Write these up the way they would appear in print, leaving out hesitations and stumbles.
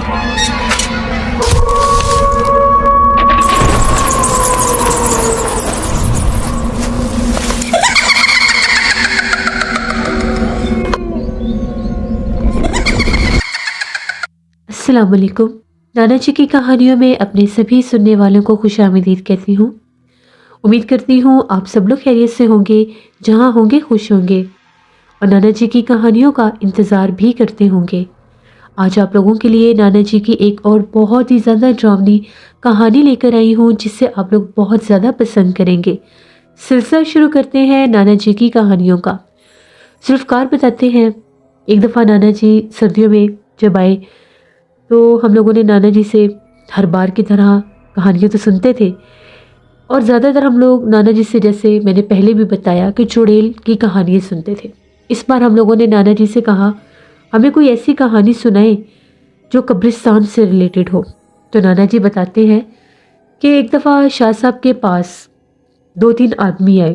السلام علیکم۔ نانا جی کی کہانیوں میں اپنے سبھی سننے والوں کو خوش آمدید کہتی ہوں۔ امید کرتی ہوں آپ سب لوگ خیریت سے ہوں گے، جہاں ہوں گے خوش ہوں گے، اور نانا جی کی کہانیوں کا انتظار بھی کرتے ہوں گے۔ آج آپ لوگوں کے لیے نانا جی کی ایک اور بہت ہی زیادہ ڈراؤنی کہانی لے کر آئی ہوں، جس سے آپ لوگ بہت زیادہ پسند کریں گے۔ سلسلہ شروع کرتے ہیں نانا جی کی کہانیوں کا۔ ذوالفقار بتاتے ہیں، ایک دفعہ نانا جی سردیوں میں جب آئے تو ہم لوگوں نے نانا جی سے ہر بار کی طرح کہانیاں تو سنتے تھے، اور زیادہ تر ہم لوگ نانا جی سے، جیسے میں نے پہلے بھی بتایا، کہ چڑیل کی کہانیاں سنتے تھے۔ اس بار ہم لوگوں نے نانا جی سے کہا ہمیں کوئی ایسی کہانی سنائیں جو قبرستان سے ریلیٹڈ ہو۔ تو نانا جی بتاتے ہیں کہ ایک دفعہ شاہ صاحب کے پاس 2-3 آدمی آئے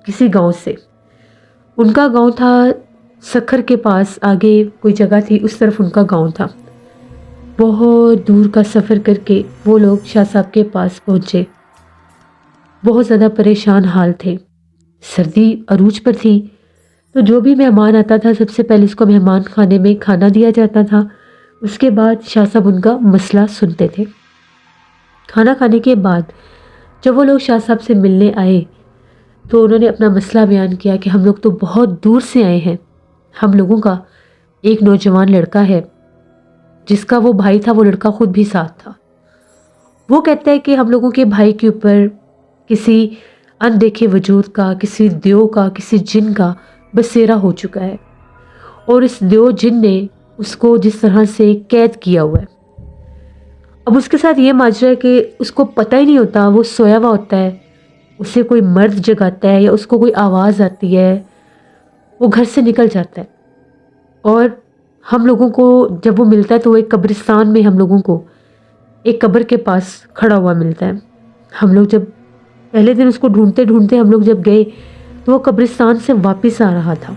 کسی گاؤں سے۔ ان کا گاؤں تھا سکھر کے پاس، آگے کوئی جگہ تھی، اس طرف ان کا گاؤں تھا۔ بہت دور کا سفر کر کے وہ لوگ شاہ صاحب کے پاس پہنچے۔ بہت زیادہ پریشان حال تھے، سردی عروج پر تھی، تو جو بھی مہمان آتا تھا سب سے پہلے اس کو مہمان خانے میں کھانا دیا جاتا تھا۔ اس کے بعد شاہ صاحب ان کا مسئلہ سنتے تھے۔ کھانا کھانے کے بعد جب وہ لوگ شاہ صاحب سے ملنے آئے تو انہوں نے اپنا مسئلہ بیان کیا کہ ہم لوگ تو بہت دور سے آئے ہیں، ہم لوگوں کا ایک نوجوان لڑکا ہے جس کا وہ بھائی تھا، وہ لڑکا خود بھی ساتھ تھا۔ وہ کہتا ہے کہ ہم لوگوں کے بھائی کے اوپر کسی اندیکھے وجود کا، کسی دیو کا، کسی جن کا بسیرا ہو چکا ہے، اور اس دیو جن نے اس کو جس طرح سے قید کیا ہوا ہے۔ اب اس کے ساتھ یہ ماجرا ہے کہ اس کو پتہ ہی نہیں ہوتا، وہ سویا ہوا ہوتا ہے، اسے کوئی مرد جگاتا ہے یا اس کو کوئی آواز آتی ہے، وہ گھر سے نکل جاتا ہے، اور ہم لوگوں کو جب وہ ملتا ہے تو وہ ایک قبرستان میں ہم لوگوں کو ایک قبر کے پاس کھڑا ہوا ملتا ہے۔ ہم لوگ جب پہلے دن اس کو ڈھونڈتے ڈھونڈتے ہم لوگ جب گئے تو وہ قبرستان سے واپس آ رہا تھا۔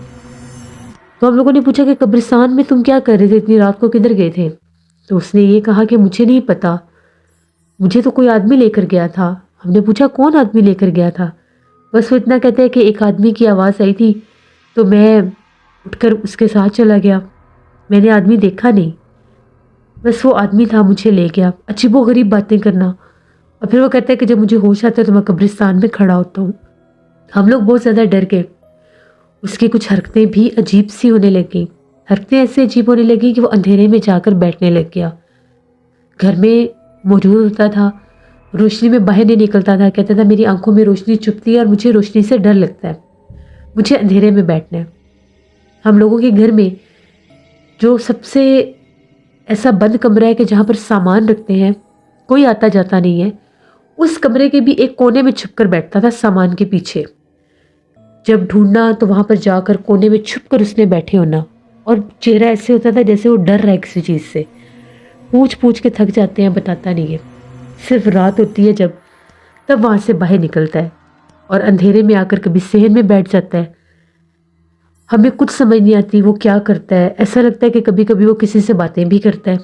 تو ہم لوگوں نے پوچھا کہ قبرستان میں تم کیا کر رہے تھے، اتنی رات کو کدھر گئے تھے؟ تو اس نے یہ کہا کہ مجھے نہیں پتا، مجھے تو کوئی آدمی لے کر گیا تھا۔ ہم نے پوچھا کون آدمی لے کر گیا تھا؟ بس وہ اتنا کہتا ہے کہ ایک آدمی کی آواز آئی تھی تو میں اٹھ کر اس کے ساتھ چلا گیا، میں نے آدمی دیکھا نہیں، بس وہ آدمی تھا مجھے لے گیا۔ عجیب و غریب باتیں کرنا، اور پھر وہ کہتا ہے کہ جب مجھے ہوش آتا ہے تو میں قبرستان میں کھڑا ہوتا ہوں۔ ہم لوگ بہت زیادہ ڈر گئے، اس کی کچھ حرکتیں بھی عجیب سی ہونے لگیں، حرکتیں ایسے عجیب ہونے لگیں کہ وہ اندھیرے میں جا کر بیٹھنے لگ گیا، گھر میں موجود ہوتا تھا، روشنی میں باہر نہیں نکلتا تھا، کہتا تھا میری آنکھوں میں روشنی چبھتی ہے اور مجھے روشنی سے ڈر لگتا ہے، مجھے اندھیرے میں بیٹھنا ہے۔ ہم لوگوں کے گھر میں جو سب سے ایسا بند کمرہ ہے کہ جہاں پر سامان رکھتے ہیں، کوئی آتا جاتا نہیں ہے، اس کمرے کے بھی ایک کونے میں چھپ کر بیٹھتا تھا سامان کے پیچھے۔ جب ڈھونڈنا تو وہاں پر جا کر کونے میں چھپ کر اس نے بیٹھے ہونا، اور چہرہ ایسے ہوتا تھا جیسے وہ ڈر رہا ہے کسی چیز سے، پوچھ پوچھ کے تھک جاتے ہیں، بتاتا نہیں ہے، صرف رات ہوتی ہے جب تب وہاں سے باہر نکلتا ہے، اور اندھیرے میں آ کر کبھی صحن میں بیٹھ جاتا ہے۔ ہمیں کچھ سمجھ نہیں آتی وہ کیا کرتا ہے، ایسا لگتا ہے کہ کبھی کبھی وہ کسی سے باتیں بھی کرتا ہے،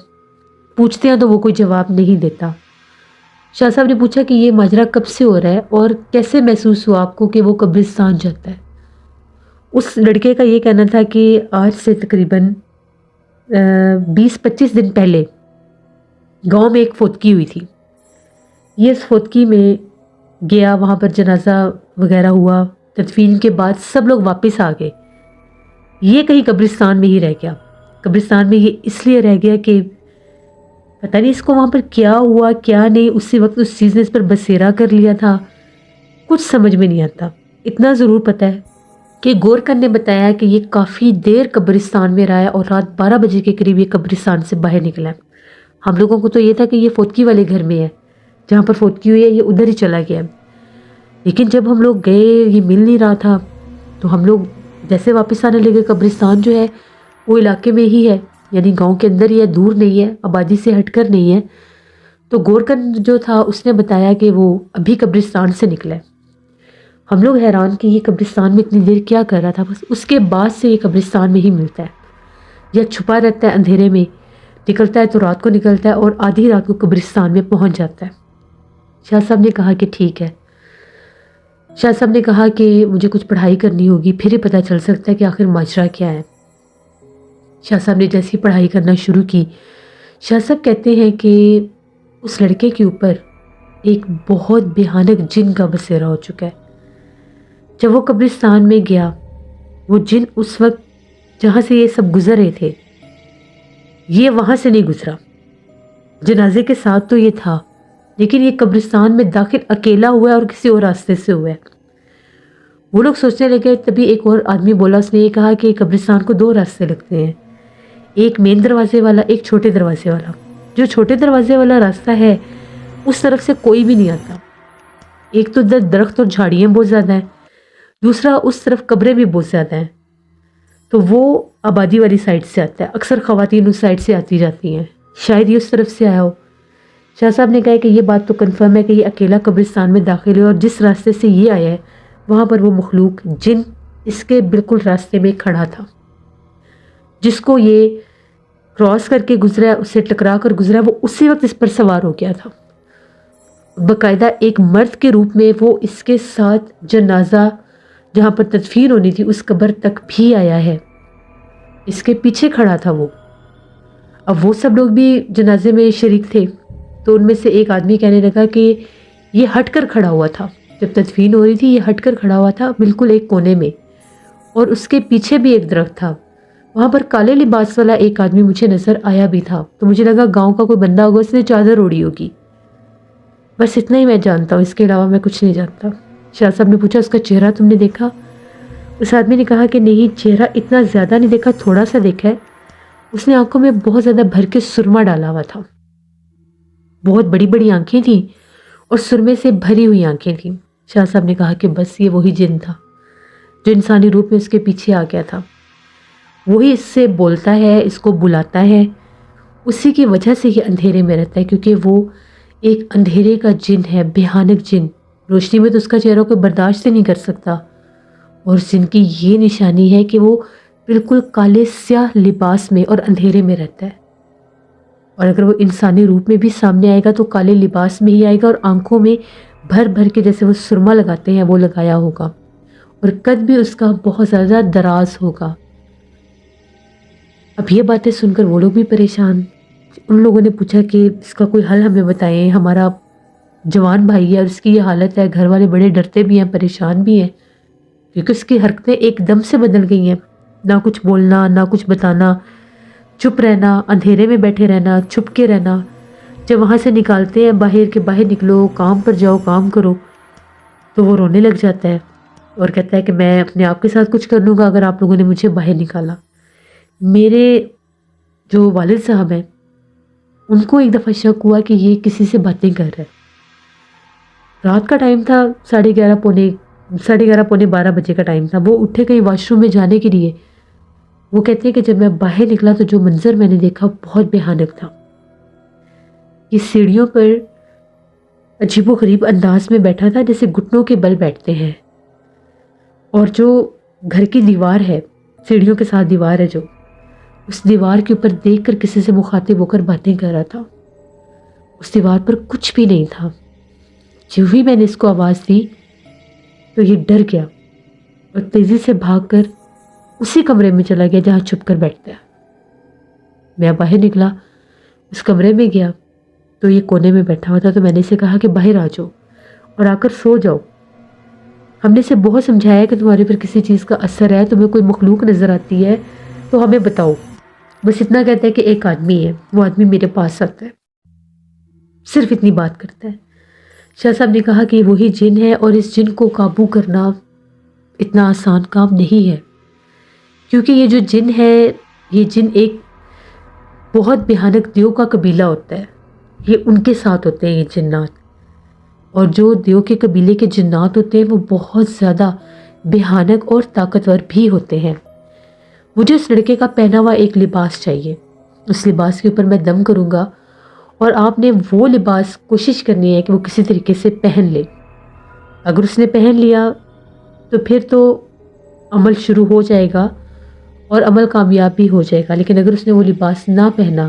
پوچھتے ہیں تو وہ کوئی جواب نہیں دیتا۔ شاہ صاحب نے پوچھا کہ یہ ماجرا کب سے ہو رہا ہے اور کیسے محسوس ہوا آپ کو کہ وہ قبرستان جاتا ہے؟ اس لڑکے کا یہ کہنا تھا کہ آج سے تقریباً 20-25 دن پہلے گاؤں میں ایک فوتکی ہوئی تھی۔ یہ اس فوتکی میں گیا، وہاں پر جنازہ وغیرہ ہوا، تدفین کے بعد سب لوگ واپس آ گئے، یہ کہیں قبرستان میں ہی رہ گیا۔ قبرستان میں یہ اس لیے رہ گیا کہ پتہ نہیں اس کو وہاں پر کیا ہوا کیا نہیں، اسی وقت اس چیز نے اس پر بسیرا کر لیا تھا، کچھ سمجھ میں نہیں آتا۔ اتنا ضرور پتہ ہے کہ گورکن نے بتایا کہ یہ کافی دیر قبرستان میں رہا ہے اور رات 12 بجے کے قریب یہ قبرستان سے باہر نکلا ہے۔ ہم لوگوں کو تو یہ تھا کہ یہ فوتکی والے گھر میں ہے، جہاں پر فوتکی ہوئی ہے یہ ادھر ہی چلا گیا ہے، لیکن جب ہم لوگ گئے یہ مل نہیں رہا تھا، تو ہم لوگ جیسے واپس آنے لگے، قبرستان جو ہے وہ علاقے میں ہی ہے، یعنی گاؤں کے اندر ہی ہے، دور نہیں ہے، آبادی سے ہٹ کر نہیں ہے۔ تو گورکن جو تھا اس نے بتایا کہ وہ ابھی قبرستان سے نکلا ہے۔ ہم لوگ حیران کہ یہ قبرستان میں اتنی دیر کیا کر رہا تھا، بس اس کے بعد سے یہ قبرستان میں ہی ملتا ہے، یا چھپا رہتا ہے اندھیرے میں نکلتا ہے تو رات کو نکلتا ہے اور آدھی رات کو قبرستان میں پہنچ جاتا ہے۔ شاہ صاحب نے کہا کہ ٹھیک ہے۔ شاہ صاحب نے کہا کہ مجھے کچھ پڑھائی کرنی ہوگی، پھر ہی پتہ چل سکتا ہے کہ آخر ماجرا کیا ہے۔ شاہ صاحب نے جیسی پڑھائی کرنا شروع کی، شاہ صاحب کہتے ہیں کہ اس لڑکے کے اوپر ایک بہت بھیانک جن کا بسیرا ہو چکا ہے۔ جب وہ قبرستان میں گیا، وہ جن اس وقت جہاں سے یہ سب گزر رہے تھے، یہ وہاں سے نہیں گزرا۔ جنازے کے ساتھ تو یہ تھا، لیکن یہ قبرستان میں داخل اکیلا ہوا ہے اور کسی اور راستے سے ہوا ہے۔ وہ لوگ سوچنے لگے، تبھی ایک اور آدمی بولا، اس نے یہ کہا کہ قبرستان کو دو راستے لگتے ہیں، ایک مین دروازے والا، ایک چھوٹے دروازے والا۔ جو چھوٹے دروازے والا راستہ ہے اس طرف سے کوئی بھی نہیں آتا، ایک تو درخت اور جھاڑیاں بہت زیادہ ہیں، دوسرا اس طرف قبریں بھی بہت زیادہ ہیں، تو وہ آبادی والی سائڈ سے آتا ہے۔ اکثر خواتین اس سائڈ سے آتی جاتی ہیں، شاید یہ اس طرف سے آیا ہو۔ شاہ صاحب نے کہا کہ یہ بات تو کنفرم ہے کہ یہ اکیلا قبرستان میں داخل ہے، اور جس راستے سے یہ آیا ہے وہاں پر وہ مخلوق جن اس کے بالکل راستے میں کھڑا تھا، جس کو یہ کراس کر کے گزرا، اس سے ٹکرا کر گزرا، وہ اسی وقت اس پر سوار ہو گیا تھا۔ باقاعدہ ایک مرد کے روپ میں وہ اس کے ساتھ جنازہ جہاں پر تدفین ہونی تھی اس قبر تک بھی آیا ہے، اس کے پیچھے کھڑا تھا وہ۔ اب وہ سب لوگ بھی جنازے میں شریک تھے، تو ان میں سے ایک آدمی کہنے لگا کہ یہ ہٹ کر کھڑا ہوا تھا، جب تدفین ہو رہی تھی یہ ہٹ کر کھڑا ہوا تھا بالکل ایک کونے میں، اور اس کے پیچھے بھی ایک درخت تھا۔ وہاں پر کالے لباس والا ایک آدمی مجھے نظر آیا بھی تھا، تو مجھے لگا گاؤں کا کوئی بندہ ہوگا، اس نے چادر اوڑھی ہوگی۔ بس اتنا ہی میں جانتا ہوں، اس کے علاوہ میں کچھ نہیں جانتا۔ شاہ صاحب نے پوچھا اس کا چہرہ تم نے دیکھا؟ اس آدمی نے کہا کہ نہیں، چہرہ اتنا زیادہ نہیں دیکھا، تھوڑا سا دیکھا ہے۔ اس نے آنکھوں میں بہت زیادہ بھر کے سرما ڈالا ہوا تھا، بہت بڑی بڑی آنکھیں تھیں اور سرمے سے بھری ہوئی آنکھیں تھیں۔ شاہ صاحب نے کہا کہ بس یہ وہی جن تھا جو انسانی روپ میں اس کے پیچھے آ گیا تھا، وہی اس سے بولتا ہے، اس کو بلاتا ہے، اسی کی وجہ سے یہ اندھیرے میں رہتا ہے، کیونکہ وہ ایک اندھیرے کا جن ہے، بھیانک جن۔ روشنی میں تو اس کا چہرہ کوئی برداشت ہی نہیں کر سکتا، اور اس جن کی یہ نشانی ہے کہ وہ بالکل کالے سیاہ لباس میں اور اندھیرے میں رہتا ہے، اور اگر وہ انسانی روپ میں بھی سامنے آئے گا تو کالے لباس میں ہی آئے گا، اور آنکھوں میں بھر بھر کے جیسے وہ سرما لگاتے ہیں وہ لگایا ہوگا، اور قد بھی اس کا بہت زیادہ دراز ہوگا۔ اب یہ باتیں سن کر وہ لوگ بھی پریشان۔ ان لوگوں نے پوچھا کہ اس کا کوئی حل ہمیں بتائیں، ہمارا جوان بھائی ہے اور اس کی یہ حالت ہے، گھر والے بڑے ڈرتے بھی ہیں، پریشان بھی ہیں، کیونکہ اس کی حرکتیں ایک دم سے بدل گئی ہیں، نہ کچھ بولنا، نہ کچھ بتانا، چپ رہنا، اندھیرے میں بیٹھے رہنا، چھپ کے رہنا۔ جب وہاں سے نکالتے ہیں باہر کہ باہر نکلو، کام پر جاؤ، کام کرو، تو وہ رونے لگ جاتا ہے اور کہتا ہے کہ میں اپنے آپ کے ساتھ کچھ کر لوں گا اگر آپ لوگوں نے مجھے باہر نکالا۔ میرے جو والد صاحب ہیں ان کو ایک دفعہ شک ہوا کہ یہ کسی سے باتیں کر رہا ہے۔ رات کا ٹائم تھا، 11:30 پونے 12 بجے کا ٹائم تھا۔ وہ اٹھے کہیں واش روم میں جانے کے لیے۔ وہ کہتے ہیں کہ جب میں باہر نکلا تو جو منظر میں نے دیکھا بہت بھیانک تھا۔ یہ سیڑھیوں پر عجیب و غریب انداز میں بیٹھا تھا، جیسے گھٹنوں کے بل بیٹھتے ہیں، اور جو گھر کی دیوار ہے، سیڑھیوں کے ساتھ دیوار ہے، جو اس دیوار کے اوپر دیکھ کر کسی سے مخاطب ہو کر باتیں کر رہا تھا۔ اس دیوار پر کچھ بھی نہیں تھا۔ جو ہی میں نے اس کو آواز دی تو یہ ڈر گیا اور تیزی سے بھاگ کر اسی کمرے میں چلا گیا جہاں چھپ کر بیٹھتا ہے۔ میں باہر نکلا، اس کمرے میں گیا تو یہ کونے میں بیٹھا ہوا تھا، تو میں نے اسے کہا کہ باہر آ جاؤ اور آ کر سو جاؤ۔ ہم نے اسے بہت سمجھایا کہ تمہارے پر کسی چیز کا اثر ہے، تمہیں کوئی مخلوق نظر آتی ہے تو ہمیں بتاؤ۔ بس اتنا کہتا ہے کہ ایک آدمی ہے، وہ آدمی میرے پاس آتا ہے، صرف اتنی بات کرتا ہے۔ شاہ صاحب نے کہا کہ وہی جن ہے، اور اس جن کو قابو کرنا اتنا آسان کام نہیں ہے، کیونکہ یہ جو جن ہے، یہ جن ایک بہت بھیانک دیو کا قبیلہ ہوتا ہے، یہ ان کے ساتھ ہوتے ہیں یہ جنات، اور جو دیو کے قبیلے کے جنات ہوتے ہیں وہ بہت زیادہ بھیانک اور طاقتور بھی ہوتے ہیں۔ مجھے اس لڑکے کا پہنا ہوا ایک لباس چاہیے، اس لباس کے اوپر میں دم کروں گا، اور آپ نے وہ لباس کوشش کرنی ہے کہ وہ کسی طریقے سے پہن لے۔ اگر اس نے پہن لیا تو پھر تو عمل شروع ہو جائے گا اور عمل کامیاب بھی ہو جائے گا، لیکن اگر اس نے وہ لباس نہ پہنا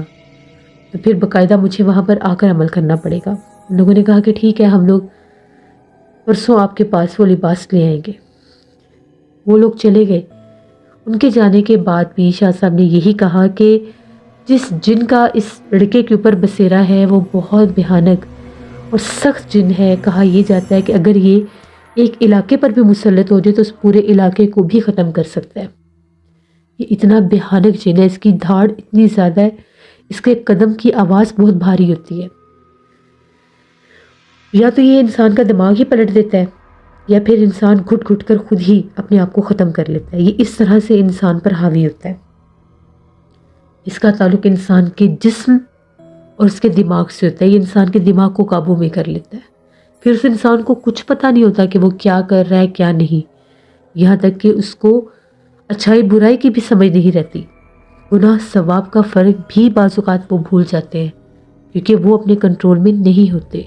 تو پھر باقاعدہ مجھے وہاں پر آ کر عمل کرنا پڑے گا۔ ان لوگوں نے کہا کہ ٹھیک ہے، ہم لوگ پرسوں آپ کے پاس وہ لباس لے آئیں گے۔ وہ لوگ چلے گئے۔ ان کے جانے کے بعد بھی شاہ صاحب نے یہی کہا کہ جس جن کا اس لڑکے کے اوپر بسیرا ہے وہ بہت بھیانک اور سخت جن ہے۔ کہا یہ جاتا ہے کہ اگر یہ ایک علاقے پر بھی مسلط ہو جائے تو اس پورے علاقے کو بھی ختم کر سکتا ہے۔ یہ اتنا بھیانک جن ہے، اس کی دھاڑ اتنی زیادہ ہے، اس کے قدم کی آواز بہت بھاری ہوتی ہے۔ یا تو یہ انسان کا دماغ ہی پلٹ دیتا ہے یا پھر انسان گھٹ گھٹ کر خود ہی اپنے آپ کو ختم کر لیتا ہے۔ یہ اس طرح سے انسان پر حاوی ہوتا ہے۔ اس کا تعلق انسان کے جسم اور اس کے دماغ سے ہوتا ہے۔ یہ انسان کے دماغ کو قابو میں کر لیتا ہے۔ پھر اس انسان کو کچھ پتہ نہیں ہوتا کہ وہ کیا کر رہا ہے کیا نہیں، یہاں تک کہ اس کو اچھائی برائی کی بھی سمجھ نہیں رہتی۔ گناہ ثواب کا فرق بھی بعض اوقات وہ بھول جاتے ہیں کیونکہ وہ اپنے کنٹرول میں نہیں ہوتے۔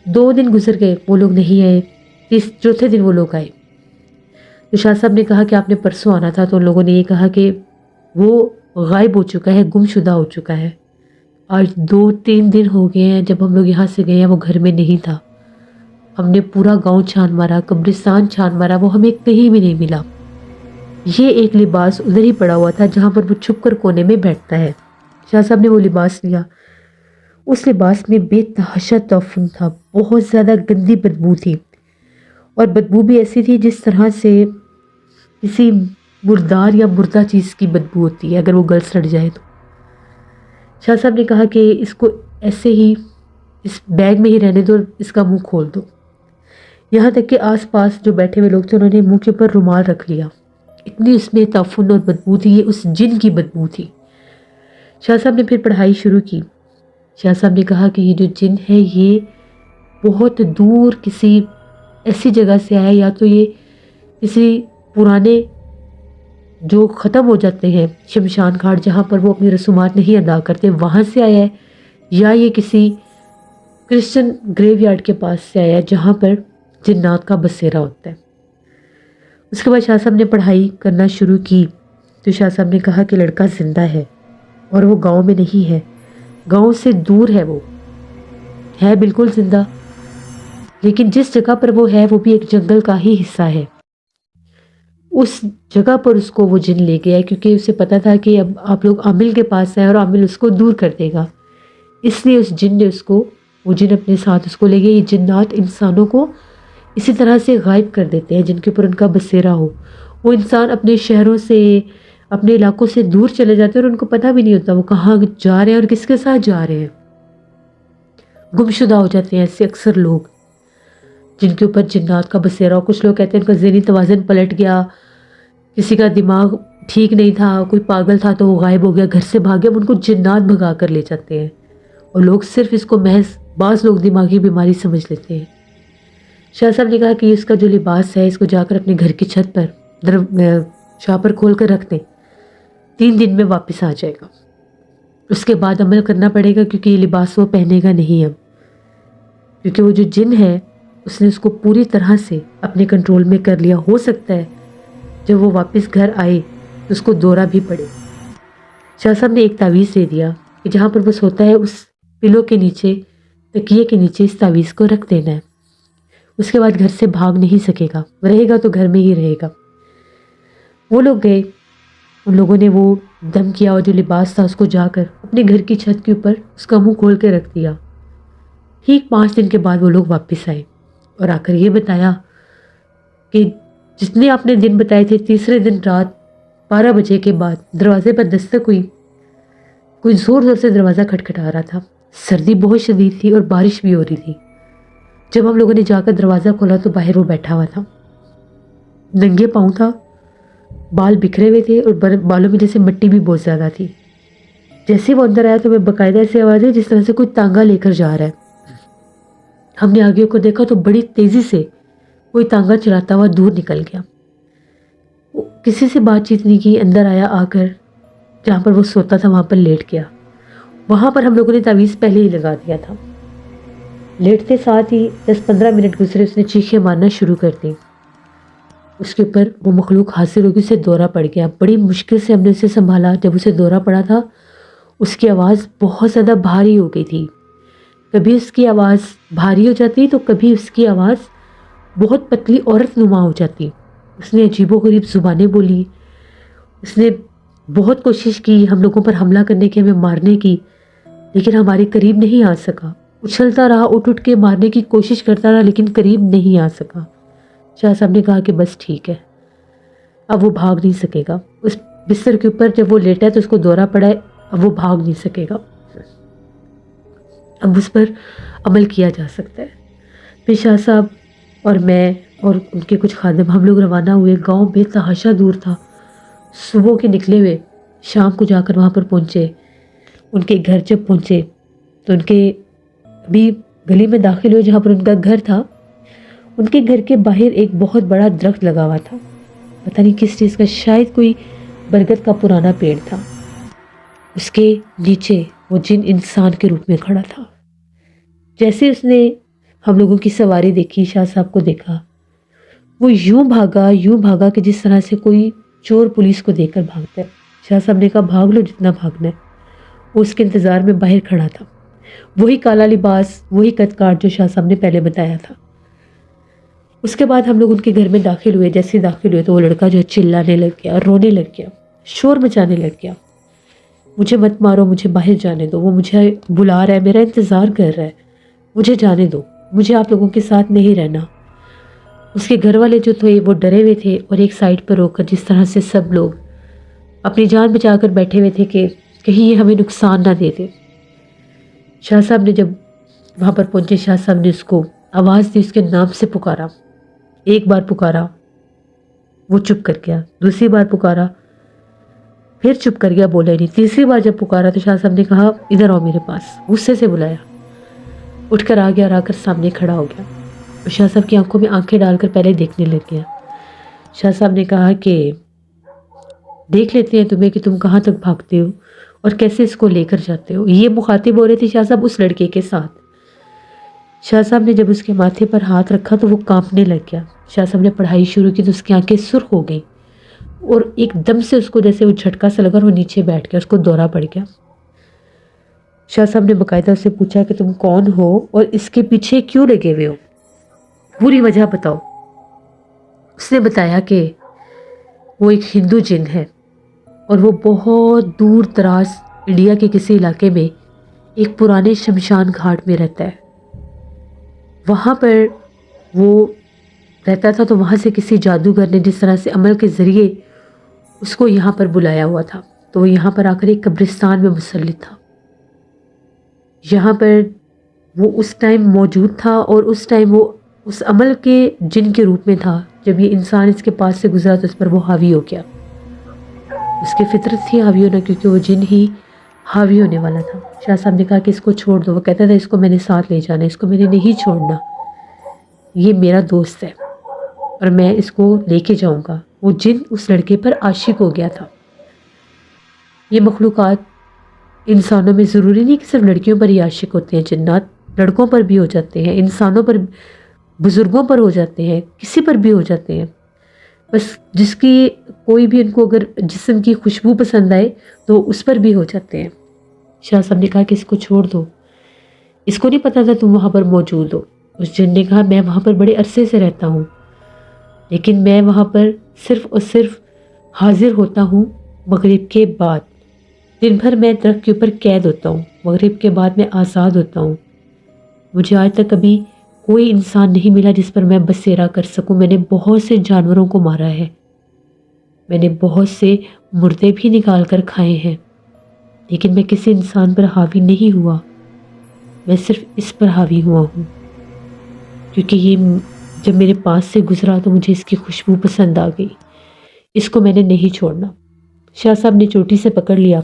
2 دن گزر گئے، وہ لوگ نہیں آئے۔ چوتھے دن وہ لوگ آئے تو شاہ صاحب نے کہا کہ آپ نے پرسوں آنا تھا، تو ان لوگوں نے یہ کہا کہ وہ غائب ہو چکا ہے، گم شدہ ہو چکا ہے۔ آج 2-3 دن ہو گئے ہیں جب ہم لوگ یہاں سے گئے ہیں، وہ گھر میں نہیں تھا۔ ہم نے پورا گاؤں چھان مارا، قبرستان چھان مارا، وہ ہمیں کہیں بھی نہیں ملا۔ یہ ایک لباس ادھر ہی پڑا ہوا تھا جہاں پر وہ چھپ کر کونے میں بیٹھتا ہے۔ شاہ صاحب نے وہ لباس لیا۔ اس لباس میں بے تحاشا تعفن تھا، بہت زیادہ گندی بدبو تھی، اور بدبو بھی ایسی تھی جس طرح سے کسی مردار یا مردہ چیز کی بدبو ہوتی ہے اگر وہ گل سڑ جائے تو۔ شاہ صاحب نے کہا کہ اس کو ایسے ہی اس بیگ میں ہی رہنے دو اور اس کا منہ کھول دو۔ یہاں تک کہ آس پاس جو بیٹھے ہوئے لوگ تھے انہوں نے منہ کے اوپر رومال رکھ لیا، اتنی اس میں تعفن اور بدبو تھی، یہ اس جن کی بدبو تھی۔ شاہ صاحب نے پھر پڑھائی شروع کی۔ شاہ صاحب نے کہا کہ یہ جو جن ہے یہ بہت دور کسی ایسی جگہ سے آیا، یا تو یہ کسی پرانے جو ختم ہو جاتے ہیں شمشان گھاٹ جہاں پر وہ اپنی رسومات نہیں ادا کرتے وہاں سے آیا ہے، یا یہ کسی کرسچن گریو یارڈ کے پاس سے آیا ہے جہاں پر جنات کا بسیرا ہوتا ہے۔ اس کے بعد شاہ صاحب نے پڑھائی کرنا شروع کی تو شاہ صاحب نے کہا کہ لڑکا زندہ ہے اور وہ گاؤں میں نہیں ہے، گاؤں سے دور ہے، وہ ہے بالکل زندہ، لیکن جس جگہ پر وہ ہے وہ بھی ایک جنگل کا ہی حصہ ہے۔ اس جگہ پر اس کو وہ جن لے گیا ہے کیونکہ اسے پتا تھا کہ اب آپ لوگ عامل کے پاس ہیں اور عامل اس کو دور کر دے گا، اس لیے اس جن نے وہ جن اپنے ساتھ اس کو لے گیا۔ یہ جنات انسانوں کو اسی طرح سے غائب کر دیتے ہیں جن کے اوپر ان کا بسیرا ہو۔ وہ انسان اپنے شہروں سے اپنے علاقوں سے دور چلے جاتے ہیں اور ان کو پتہ بھی نہیں ہوتا وہ کہاں جا رہے ہیں اور کس کے ساتھ جا رہے ہیں۔ گمشدہ ہو جاتے ہیں ایسے اکثر لوگ جن کے اوپر جنات کا بسیرا ہو۔ کچھ لوگ کہتے ہیں ان کا ذہنی توازن پلٹ گیا، کسی کا دماغ ٹھیک نہیں تھا، کوئی پاگل تھا تو وہ غائب ہو گیا، گھر سے بھاگے، اب ان کو جنات بھگا کر لے جاتے ہیں، اور لوگ صرف اس کو محض بعض لوگ دماغی بیماری سمجھ لیتے ہیں۔ شاہ صاحب نے کہا کہ اس کا جو لباس ہے اس کو جا کر اپنے گھر کی چھت پر شاپر کھول کر رکھ دیں، 3 دن میں واپس آ جائے گا۔ اس کے بعد عمل کرنا پڑے گا کیونکہ یہ لباس وہ پہنے گا نہیں اب، کیونکہ وہ جو جن ہے اس نے اس کو پوری طرح سے اپنے کنٹرول میں کر لیا۔ ہو سکتا ہے جب وہ واپس گھر آئے تو اس کو دورہ بھی پڑے۔ شاہ صاحب نے ایک تعویذ دے دیا کہ جہاں پر وہ سوتا ہے اس پلو کے نیچے، تکیے کے نیچے اس تعویذ کو رکھ دینا ہے۔ اس کے بعد گھر سے بھاگ نہیں سکے گا، رہے گا تو گھر میں ہی رہے گا۔ وہ لوگ گئے، ان لوگوں نے وہ دم کیا اور جو لباس تھا اس کو جا کر اپنے گھر کی چھت کے اوپر اس کا منہ کھول کے رکھ دیا۔ ٹھیک 5 دن کے بعد وہ لوگ واپس آئے اور آ کر یہ بتایا کہ جتنے آپ نے دن بتائے تھے، تیسرے دن رات 12 بجے کے بعد دروازے پر دستک ہوئی۔ کوئی زور زور سے دروازہ کھٹکھٹا رہا تھا، سردی بہت شدید تھی اور بارش بھی ہو رہی تھی۔ جب ہم لوگوں نے جا کر دروازہ کھولا تو باہر وہ بیٹھا ہوا تھا، ننگے پاؤں تھا، بال بکھرے ہوئے تھے اور بالوں میں جیسے مٹی بھی بہت زیادہ تھی۔ جیسے وہ اندر آیا تو میں باقاعدہ ایسی آواز ہے جس طرح سے کوئی تانگا لے کر جا رہا ہے۔ ہم نے آگے کو دیکھا تو بڑی تیزی سے کوئی تانگا چلاتا ہوا دور نکل گیا۔ کسی سے بات چیت نہیں کی، اندر آیا، آ کر جہاں پر وہ سوتا تھا وہاں پر لیٹ گیا۔ وہاں پر ہم لوگوں نے تعویذ پہلے ہی لگا دیا تھا۔ لیٹتے ساتھ ہی 10-15 منٹ گزرے، اس نے چیخیں مارنا شروع کر دی۔ اس کے اوپر وہ مخلوق حاضر ہوگی، اسے دورہ پڑ گیا۔ بڑی مشکل سے ہم نے اسے سنبھالا۔ جب اسے دورہ پڑا تھا اس کی آواز بہت زیادہ بھاری ہو گئی تھی. کبھی اس کی آواز بھاری ہو جاتی تو کبھی اس کی آواز بہت پتلی عورت نما ہو جاتی. اس نے عجیب و غریب زبانیں بولی. اس نے بہت کوشش کی ہم لوگوں پر حملہ کرنے کی، ہمیں مارنے کی، لیکن ہمارے قریب نہیں آ سکا. اچھلتا رہا، اٹھ کے مارنے کی کوشش کرتا رہا، لیکن قریب نہیں آ سکا. شاہ صاحب نے کہا کہ بس ٹھیک ہے، اب وہ بھاگ نہیں سکے گا. اس بستر کے اوپر جب وہ لیٹا ہے تو اس کو دورہ پڑا ہے، اب وہ بھاگ نہیں سکے گا، اب اس پر عمل کیا جا سکتا ہے. پھر شاہ صاحب اور میں اور ان کے کچھ خادم ہم لوگ روانہ ہوئے. گاؤں بے تحاشا دور تھا. صبح کے نکلے ہوئے شام کو جا کر وہاں پر پہنچے. ان کے گھر جب پہنچے تو ان کے ابھی گلی میں داخل ہوئے جہاں پر ان کا گھر تھا. ان کے گھر کے باہر ایک بہت بڑا درخت لگا ہوا تھا، پتہ نہیں کس چیز کا، شاید کوئی برگد کا پرانا پیڑ تھا. اس کے نیچے وہ جن انسان کے روپ میں کھڑا تھا. جیسے اس نے ہم لوگوں کی سواری دیکھی، شاہ صاحب کو دیکھا، وہ یوں بھاگا کہ جس طرح سے کوئی چور پولیس کو دیکھ کر بھاگتا ہے. شاہ صاحب نے کہا بھاگ لو جتنا بھاگنا ہے. وہ اس کے انتظار میں باہر کھڑا تھا، وہی کالا لباس، وہی قد کاٹ جو شاہ صاحب نے پہلے بتایا تھا. اس کے بعد ہم لوگ ان کے گھر میں داخل ہوئے. جیسے داخل ہوئے تو وہ لڑکا جو چلانے لگ گیا، رونے لگ گیا، شور مچانے لگ گیا. مجھے مت مارو، مجھے باہر جانے دو، وہ مجھے بلا رہا ہے، میرا انتظار کر رہا ہے، مجھے جانے دو، مجھے آپ لوگوں کے ساتھ نہیں رہنا. اس کے گھر والے جو تھے وہ ڈرے ہوئے تھے اور ایک سائڈ پر رو کر جس طرح سے سب لوگ اپنی جان بچا کر بیٹھے ہوئے تھے کہ کہیں یہ ہمیں نقصان نہ دے دے. شاہ صاحب نے جب وہاں پر پہنچے، شاہ صاحب نے اس کو آواز دی، اس کے نام سے پکارا. ایک بار پکارا، وہ چپ کر گیا. دوسری بار پکارا، پھر چپ کر گیا، بولا نہیں. تیسری بار جب پکارا تو شاہ صاحب نے کہا ادھر آؤ میرے پاس. غصے سے بلایا، اٹھ کر آ گیا اور آ کر سامنے کھڑا ہو گیا. شاہ صاحب کی آنکھوں میں آنکھیں ڈال کر پہلے دیکھنے لگ گیا. شاہ صاحب نے کہا کہ دیکھ لیتے ہیں تمہیں کہ تم کہاں تک بھاگتے ہو اور کیسے اس کو لے کر جاتے ہو. یہ مخاطب ہو رہے تھے شاہ صاحب اس لڑکے کے ساتھ. شاہ صاحب نے جب اس کے ماتھے پر ہاتھ رکھا تو وہ کانپنے لگ گیا. شاہ صاحب نے پڑھائی شروع کی تو اس کی آنکھیں سرخ ہو گئیں اور ایک دم سے اس کو جیسے وہ جھٹکا سا لگا اور وہ نیچے بیٹھ گیا، اس کو دورہ پڑ گیا. شاہ صاحب نے باقاعدہ اس سے پوچھا کہ تم کون ہو اور اس کے پیچھے کیوں لگے ہوئے ہو، پوری وجہ بتاؤ. اس نے بتایا کہ وہ ایک ہندو جن ہے اور وہ بہت دور دراز انڈیا کے کسی علاقے میں ایک پرانے شمشان گھاٹ میں رہتا ہے. وہاں پر وہ رہتا تھا تو وہاں سے کسی جادوگر نے جس طرح سے عمل کے ذریعے اس کو یہاں پر بلایا ہوا تھا تو وہ یہاں پر آ کر ایک قبرستان میں مسلط تھا. یہاں پر وہ اس ٹائم موجود تھا اور اس ٹائم وہ اس عمل کے جن کے روپ میں تھا. جب یہ انسان اس کے پاس سے گزرا تو اس پر وہ حاوی ہو گیا. اس کی فطرت تھی حاوی ہونا، کیونکہ وہ جن ہی حاوی ہونے والا تھا. شاہ صاحب نے کہا کہ اس کو چھوڑ دو. وہ کہتا تھا اس کو میں نے ساتھ لے جانا ہے، اس کو میں نے نہیں چھوڑنا، یہ میرا دوست ہے اور میں اس کو لے کے جاؤں گا. وہ جن اس لڑکے پر عاشق ہو گیا تھا. یہ مخلوقات انسانوں میں ضروری نہیں کہ صرف لڑکیوں پر ہی عاشق ہوتے ہیں، جنات لڑکوں پر بھی ہو جاتے ہیں، انسانوں پر، بزرگوں پر ہو جاتے ہیں، کسی پر بھی ہو جاتے ہیں. بس جس کی کوئی بھی ان کو اگر جسم کی خوشبو پسند آئے تو اس پر بھی ہو جاتے ہیں. شاہ صاحب نے کہا کہ اس کو چھوڑ دو، اس کو نہیں پتا تھا تم وہاں پر موجود ہو. اس جن نے کہا میں وہاں پر بڑے عرصے سے رہتا ہوں، لیکن میں وہاں پر صرف اور صرف حاضر ہوتا ہوں مغرب کے بعد. دن بھر میں درخت کے اوپر قید ہوتا ہوں، مغرب کے بعد میں آزاد ہوتا ہوں. مجھے آج تک کبھی کوئی انسان نہیں ملا جس پر میں بسیرا کر سکوں. میں نے بہت سے جانوروں کو مارا ہے، میں نے بہت سے مردے بھی نکال کر کھائے ہیں، لیکن میں کسی انسان پر حاوی نہیں ہوا. میں صرف اس پر حاوی ہوا ہوں کیونکہ یہ جب میرے پاس سے گزرا تو مجھے اس کی خوشبو پسند آ گئی. اس کو میں نے نہیں چھوڑنا. شاہ صاحب نے چوٹی سے پکڑ لیا.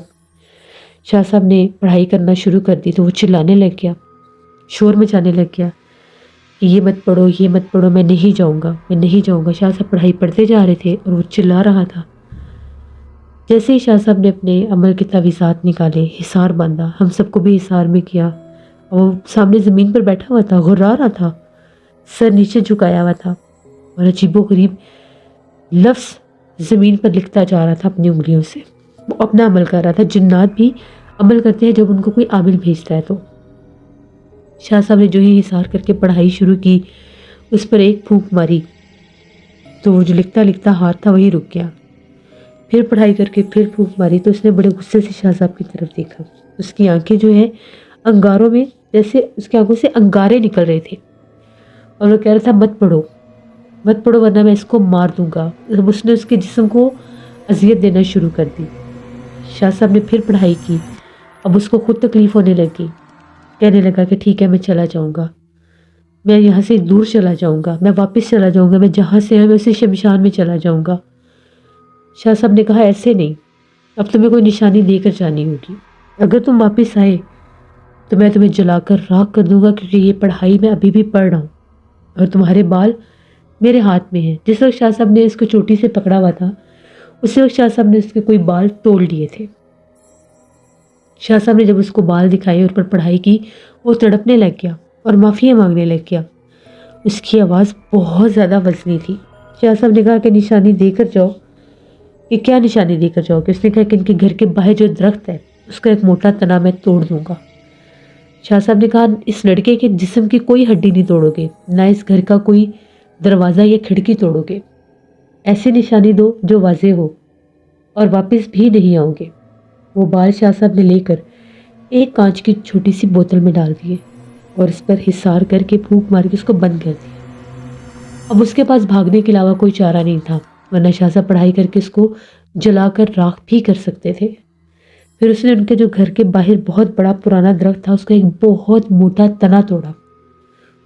شاہ صاحب نے پڑھائی کرنا شروع کر دی تو وہ چلانے لگ گیا، شور مچانے لگ گیا کہ یہ مت پڑھو، یہ مت پڑھو، میں نہیں جاؤں گا، میں نہیں جاؤں گا. شاہ صاحب پڑھائی پڑھتے جا رہے تھے اور وہ چلا رہا تھا. جیسے ہی شاہ صاحب نے اپنے عمل کے تعویذات نکالے، حصار باندھا، ہم سب کو بھی حصار میں کیا. وہ سامنے زمین پر بیٹھا ہوا تھا، غرا رہا تھا، سر نیچے جھکایا ہوا تھا اور عجیب و غریب لفظ زمین پر لکھتا جا رہا تھا اپنی انگلیوں سے. وہ اپنا عمل کر رہا تھا. جنات بھی عمل کرتے ہیں جب ان کو کوئی عامل بھیجتا ہے تو۔ شاہ صاحب نے جو ہی حصار کر کے پڑھائی شروع کی، اس پر ایک پھونک ماری تو وہ جو لکھتا لکھتا ہاتھ تھا وہی رک گیا۔ پھر پڑھائی کر کے پھر پھونک ماری تو اس نے بڑے غصے سے شاہ صاحب کی طرف دیکھا۔ اس کی آنکھیں جو ہے انگاروں میں، جیسے اس کی آنکھوں سے انگارے نکل رہے تھے، اور وہ کہہ رہا تھا مت پڑھو ورنہ میں اس کو مار دوں گا۔ اب اس نے اس کے جسم کو اذیت دینا شروع کر دی۔ شاہ صاحب نے پھر پڑھائی کی، اب اس کو خود تکلیف ہونے لگی۔ کہنے لگا کہ ٹھیک ہے میں چلا جاؤں گا، میں یہاں سے دور چلا جاؤں گا، میں واپس چلا جاؤں گا، میں جہاں سے ہے میں اسی شمشان میں چلا جاؤں گا۔ شاہ صاحب نے کہا ایسے نہیں، اب تمہیں کوئی نشانی دے کر جانی ہوگی۔ اگر تم واپس آئے تو میں تمہیں جلا کر راکھ کر دوں گا، کیونکہ یہ پڑھائی میں ابھی بھی پڑھ رہا ہوں اور تمہارے بال میرے ہاتھ میں ہیں۔ جس وقت شاہ صاحب نے اس کو چوٹی سے پکڑا ہوا تھا، اسی وقت شاہ صاحب نے اس کے کوئی بال توڑ لیے تھے۔ شاہ صاحب نے جب اس کو بال دکھائے اور پر پڑھائی کی، وہ تڑپنے لگ گیا اور معافیاں مانگنے لگ گیا۔ اس کی آواز بہت زیادہ وزنی تھی۔ شاہ صاحب نے کہا کہ نشانی دے کر جاؤ۔ کہ کیا نشانی دے کر جاؤ گے؟ اس نے کہا کہ ان کے گھر کے باہر جو درخت ہے اس کا ایک موٹا تنا میں توڑ دوں گا۔ شاہ صاحب نے کہا اس لڑکے کے جسم کی کوئی ہڈی نہیں توڑو گے، نہ اس گھر کا کوئی دروازہ یا کھڑکی توڑو گے، ایسی نشانی دو جو واضح ہو، اور واپس بھی نہیں آؤ گے۔ وہ بال شاہ صاحب نے لے کر ایک کانچ کی چھوٹی سی بوتل میں ڈال دیے اور اس پر حصار کر کے پھونک مار کے اس کو بند کر دیا۔ اب اس کے پاس بھاگنے کے علاوہ کوئی چارہ نہیں تھا، ورنہ شاہ صاحب پڑھائی کر کے اس کو جلا کر راکھ بھی کر سکتے تھے۔ پھر اس نے ان کے جو گھر کے باہر بہت بڑا پرانا درخت تھا اس کا ایک بہت موٹا تنا توڑا،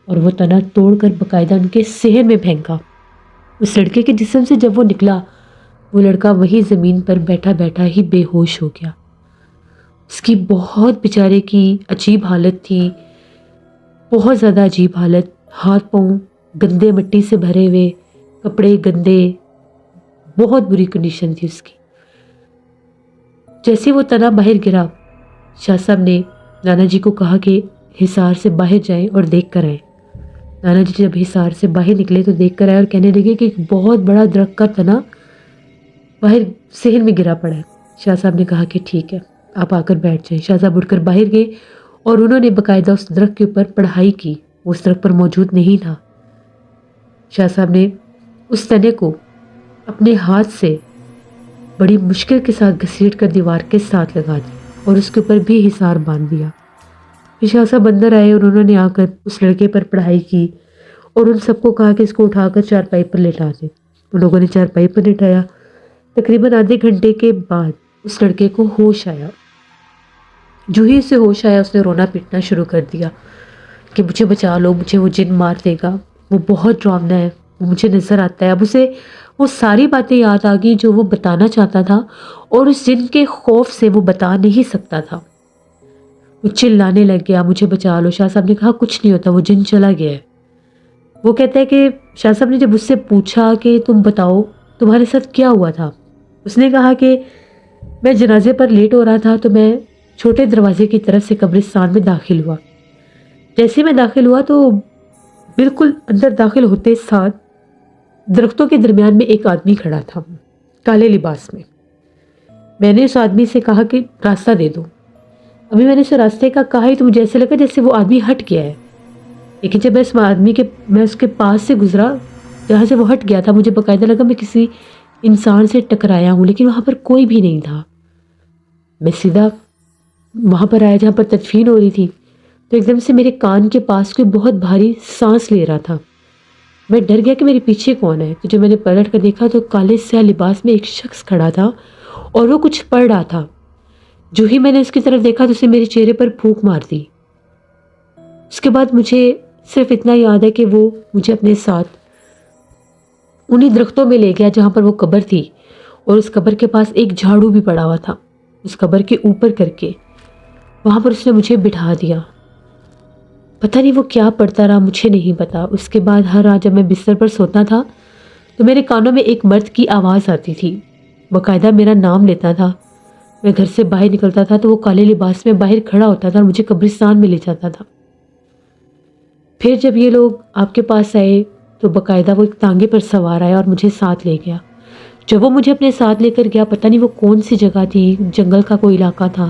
اور وہ تنا توڑ کر باقاعدہ ان کے صحن میں پھینکا۔ اس لڑکے کے جسم سے جب وہ نکلا، وہ لڑکا وہی زمین پر بیٹھا بیٹھا ہی بے ہوش ہو گیا۔ اس کی بہت بیچارے کی عجیب حالت تھی، بہت زیادہ عجیب حالت، ہاتھ پاؤں گندے مٹی سے بھرے ہوئے، کپڑے گندے، بہت بری کنڈیشن تھی اس کی۔ جیسے وہ تنا باہر گرا، شاہ صاحب نے نانا جی کو کہا کہ حصار سے باہر جائیں اور دیکھ کر آئیں۔ نانا جی جب حصار سے باہر نکلے تو دیکھ کر آئے اور کہنے لگے کہ ایک بہت بڑا درخت کا تنا باہر صحن میں گرا پڑا ہے۔ شاہ صاحب نے کہا کہ ٹھیک ہے آپ آ کر بیٹھ جائیں۔ شاہ صاحب اٹھ کر باہر گئے اور انہوں نے باقاعدہ اس درخت کے اوپر پڑھائی کی، وہ اس درخت پر موجود نہیں تھا۔ شاہ صاحب نے اس تنے کو اپنے ہاتھ سے بڑی مشکل کے ساتھ گھسیٹ کر دیوار کے ساتھ لگا دی اور اس کے اوپر بھی حصار باندھ دیا۔ پھر شاہ صاحب اندر آئے اور انہوں نے آ کر اس لڑکے پر پڑھائی کی اور ان سب کو کہا کہ اس کو اٹھا کر چارپائی پر لٹا دیں۔ ان لوگوں نے چارپائی پر لٹایا۔ تقریباً آدھے گھنٹے کے بعد اس لڑکے کو ہوش آیا۔ جو ہی اسے ہوش آیا اس نے رونا پیٹنا شروع کر دیا کہ مجھے بچا لو، مجھے وہ جن مار دے گا، وہ بہت ڈراؤنا ہے، وہ مجھے نظر آتا ہے۔ اب اسے وہ ساری باتیں یاد آ گئی جو وہ بتانا چاہتا تھا، اور اس جن کے خوف سے وہ بتا نہیں سکتا تھا۔ وہ چلانے لگ گیا مجھے بچا لو۔ شاہ صاحب نے کہا کچھ نہیں ہوتا، وہ جن چلا گیا ہے۔ وہ کہتا ہے کہ شاہ صاحب نے جب اس سے پوچھا کہ تم بتاؤ تمہارے ساتھ کیا ہوا تھا، اس نے کہا کہ میں جنازے پر لیٹ ہو رہا تھا تو میں چھوٹے دروازے کی طرف سے قبرستان میں داخل ہوا۔ جیسے میں داخل ہوا تو بالکل اندر داخل ہوتے ساتھ درختوں کے درمیان میں ایک آدمی کھڑا تھا کالے لباس میں۔ میں نے اس آدمی سے کہا کہ راستہ دے دو۔ ابھی میں نے اسے راستے کا کہا ہی تو مجھے ایسے لگا جیسے وہ آدمی ہٹ گیا ہے، لیکن جب میں اس کے پاس سے گزرا جہاں سے وہ ہٹ گیا تھا، مجھے باقاعدہ لگا میں کسی انسان سے ٹکرایا ہوں، لیکن وہاں پر کوئی بھی نہیں تھا۔ میں سیدھا وہاں پر آیا جہاں پر تدفین ہو رہی تھی، تو ایک دم سے میرے کان کے پاس کوئی بہت بھاری سانس لے رہا تھا۔ میں ڈر گیا کہ میرے پیچھے کون ہے، تو جب میں نے پلٹ کر دیکھا تو کالے سیاہ لباس میں ایک شخص کھڑا تھا اور وہ کچھ پڑھ رہا تھا۔ جو ہی میں نے اس کی طرف دیکھا تو اسے میرے چہرے پر پھونک مار دی۔ اس کے بعد مجھے صرف اتنا یاد ہے کہ وہ مجھے اپنے ساتھ انہی درختوں میں لے گیا جہاں پر وہ قبر تھی، اور اس قبر کے پاس ایک جھاڑو بھی پڑا ہوا تھا، اس قبر کے اوپر کر کے وہاں پر اس نے مجھے بٹھا دیا۔ پتہ نہیں وہ کیا پڑھتا رہا، مجھے نہیں پتا۔ اس کے بعد ہر رات جب میں بستر پر سوتا تھا تو میرے کانوں میں ایک مرد کی آواز آتی تھی، باقاعدہ میرا نام لیتا تھا۔ میں گھر سے باہر نکلتا تھا تو وہ کالے لباس میں باہر کھڑا ہوتا تھا اور مجھے قبرستان میں لے جاتا تھا۔ پھر جب یہ لوگ آپ کے پاس آئے تو باقاعدہ وہ ایک تانگے پر سوار آیا اور مجھے ساتھ لے گیا۔ جب وہ مجھے اپنے ساتھ لے کر گیا، پتہ نہیں وہ کون سی جگہ تھی، جنگل کا کوئی علاقہ تھا،